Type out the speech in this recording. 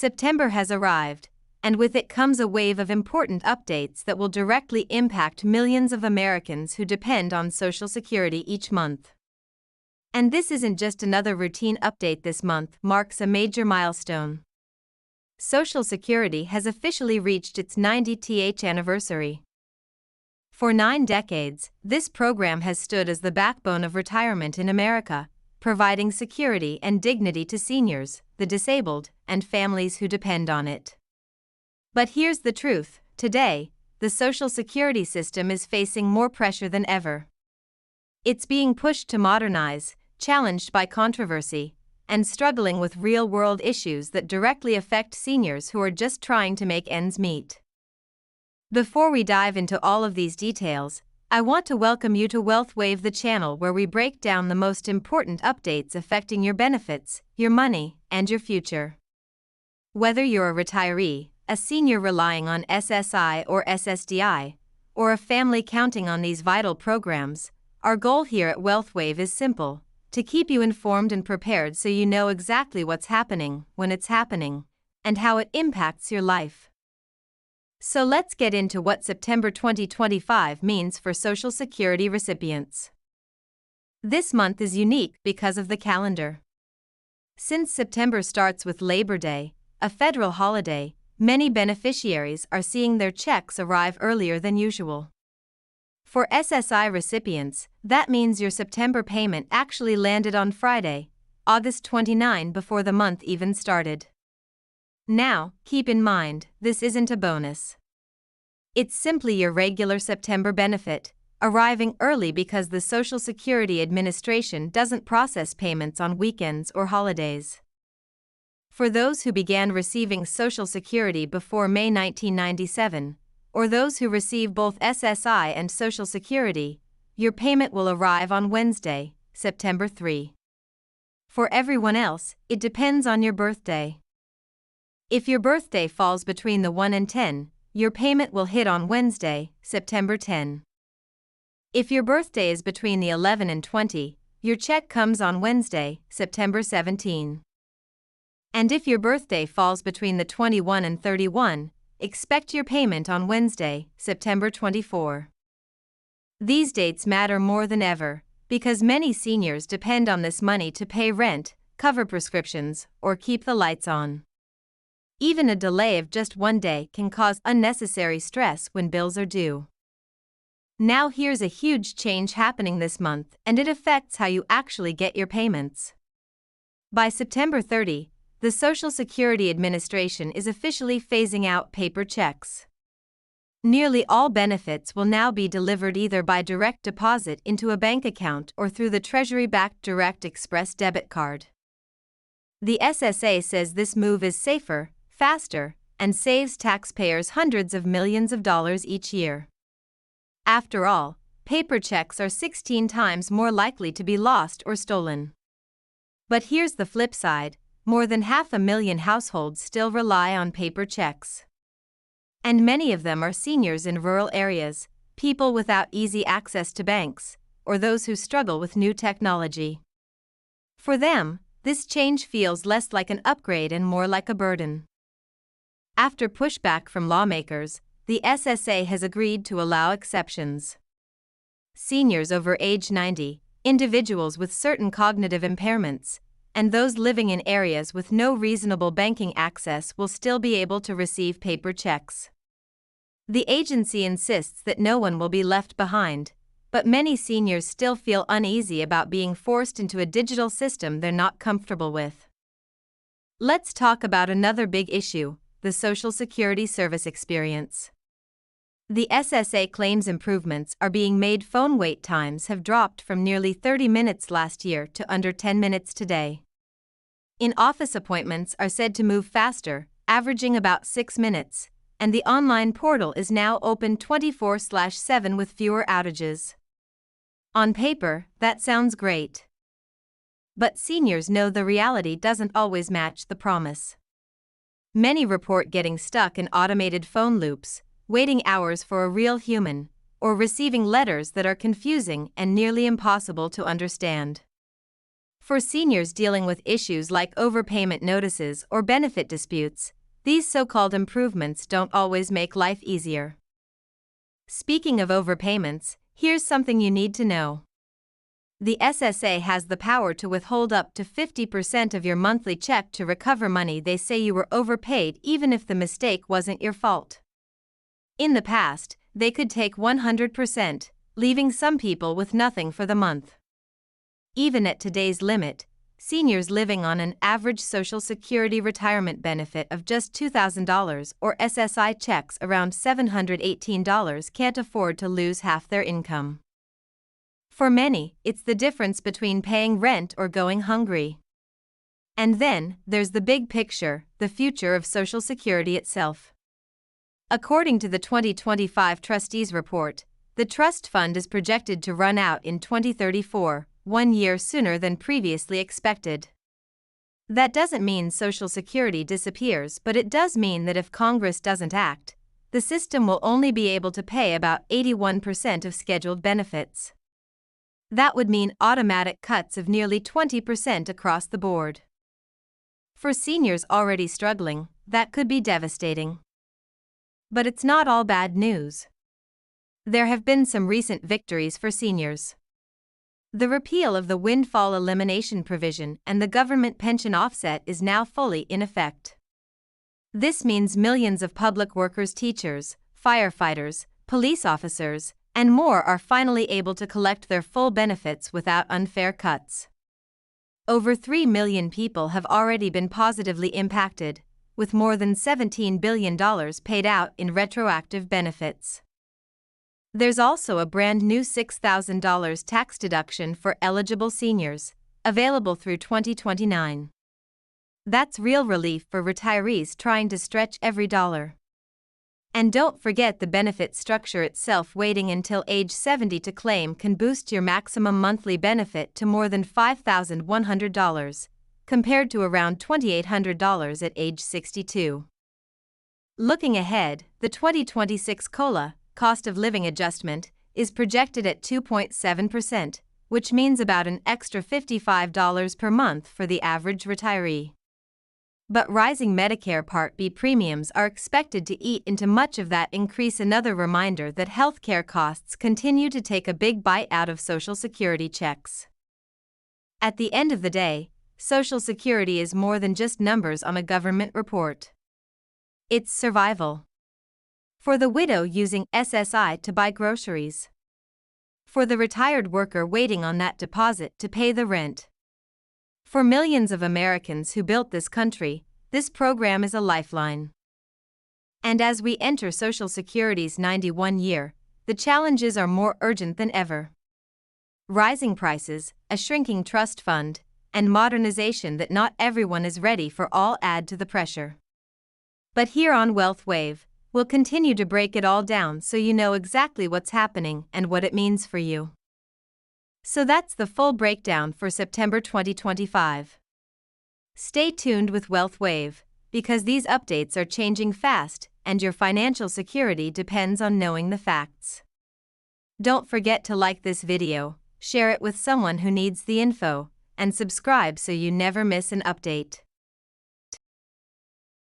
September has arrived, and with it comes a wave of important updates that will directly impact millions of Americans who depend on Social Security each month. And this isn't just another routine update. This month marks a major milestone. Social Security has officially reached its 90th anniversary. For 9 decades, this program has stood as the backbone of retirement in America, providing security and dignity to seniors, the disabled, and families who depend on it. But here's the truth: today, the Social Security system is facing more pressure than ever. It's being pushed to modernize, challenged by controversy, and struggling with real-world issues that directly affect seniors who are just trying to make ends meet. Before we dive into all of these details, I want to welcome you to WealthWave, the channel where we break down the most important updates affecting your benefits, your money, and your future. Whether you're a retiree, a senior relying on SSI or SSDI, or a family counting on these vital programs, our goal here at WealthWave is simple: to keep you informed and prepared so you know exactly what's happening, when it's happening, and how it impacts your life. So let's get into what September 2025 means for Social Security recipients. This month is unique because of the calendar. Since September starts with Labor Day, a federal holiday, many beneficiaries are seeing their checks arrive earlier than usual. For SSI recipients, that means your September payment actually landed on Friday, August 29, before the month even started. Now, keep in mind, this isn't a bonus. It's simply your regular September benefit, arriving early because the Social Security Administration doesn't process payments on weekends or holidays. For those who began receiving Social Security before May 1997, or those who receive both SSI and Social Security, your payment will arrive on Wednesday, September 3. For everyone else, it depends on your birthday. If your birthday falls between the 1 and 10, your payment will hit on Wednesday, September 10. If your birthday is between the 11 and 20, your check comes on Wednesday, September 17. And if your birthday falls between the 21 and 31, expect your payment on Wednesday, September 24. These dates matter more than ever, because many seniors depend on this money to pay rent, cover prescriptions, or keep the lights on. Even a delay of just 1 day can cause unnecessary stress when bills are due. Now here's a huge change happening this month, and it affects how you actually get your payments. By September 30, the Social Security Administration is officially phasing out paper checks. Nearly all benefits will now be delivered either by direct deposit into a bank account or through the Treasury-backed Direct Express debit card. The SSA says this move is safer, faster, and saves taxpayers hundreds of millions of dollars each year. After all, paper checks are 16 times more likely to be lost or stolen. But here's the flip side: more than 500,000 households still rely on paper checks. And many of them are seniors in rural areas, people without easy access to banks, or those who struggle with new technology. For them, this change feels less like an upgrade and more like a burden. After pushback from lawmakers, the SSA has agreed to allow exceptions. Seniors over age 90, individuals with certain cognitive impairments, and those living in areas with no reasonable banking access will still be able to receive paper checks. The agency insists that no one will be left behind, but many seniors still feel uneasy about being forced into a digital system they're not comfortable with. Let's talk about another big issue: the Social Security service experience. The SSA claims improvements are being made. Phone wait times have dropped from nearly 30 minutes last year to under 10 minutes today. In-office appointments are said to move faster, averaging about 6 minutes, and the online portal is now open 24/7 with fewer outages. On paper, that sounds great. But seniors know the reality doesn't always match the promise. Many report getting stuck in automated phone loops, waiting hours for a real human, or receiving letters that are confusing and nearly impossible to understand. For seniors dealing with issues like overpayment notices or benefit disputes, these so-called improvements don't always make life easier. Speaking of overpayments, here's something you need to know. The SSA has the power to withhold up to 50% of your monthly check to recover money they say you were overpaid even if the mistake wasn't your fault. In the past, they could take 100%, leaving some people with nothing for the month. Even at today's limit, seniors living on an average Social Security retirement benefit of just $2,000 or SSI checks around $718 can't afford to lose half their income. For many, it's the difference between paying rent or going hungry. And then, there's the big picture, the future of Social Security itself. According to the 2025 Trustees Report, the trust fund is projected to run out in 2034, 1 year sooner than previously expected. That doesn't mean Social Security disappears, but it does mean that if Congress doesn't act, the system will only be able to pay about 81% of scheduled benefits. That would mean automatic cuts of nearly 20% across the board. For seniors already struggling, that could be devastating. But it's not all bad news. There have been some recent victories for seniors. The repeal of the windfall elimination provision and the government pension offset is now fully in effect. This means millions of public workers, teachers, firefighters, police officers, and more are finally able to collect their full benefits without unfair cuts. Over 3 million people have already been positively impacted, with more than $17 billion paid out in retroactive benefits. There's also a brand new $6,000 tax deduction for eligible seniors, available through 2029. That's real relief for retirees trying to stretch every dollar. And don't forget the benefit structure itself. Waiting until age 70 to claim can boost your maximum monthly benefit to more than $5,100, compared to around $2,800 at age 62. Looking ahead, the 2026 COLA, cost of living adjustment, is projected at 2.7%, which means about an extra $55 per month for the average retiree. But rising Medicare Part B premiums are expected to eat into much of that increase. Another reminder that healthcare costs continue to take a big bite out of Social Security checks. At the end of the day, Social Security is more than just numbers on a government report. It's survival. For the widow using SSI to buy groceries. For the retired worker waiting on that deposit to pay the rent. For millions of Americans who built this country, this program is a lifeline. And as we enter Social Security's 91st year, the challenges are more urgent than ever. Rising prices, a shrinking trust fund, and modernization that not everyone is ready for all add to the pressure. But here on Wealth Wave, we'll continue to break it all down so you know exactly what's happening and what it means for you. So that's the full breakdown for September 2025. Stay tuned with Wealth Wave, because these updates are changing fast and your financial security depends on knowing the facts. Don't forget to like this video, share it with someone who needs the info, and subscribe so you never miss an update.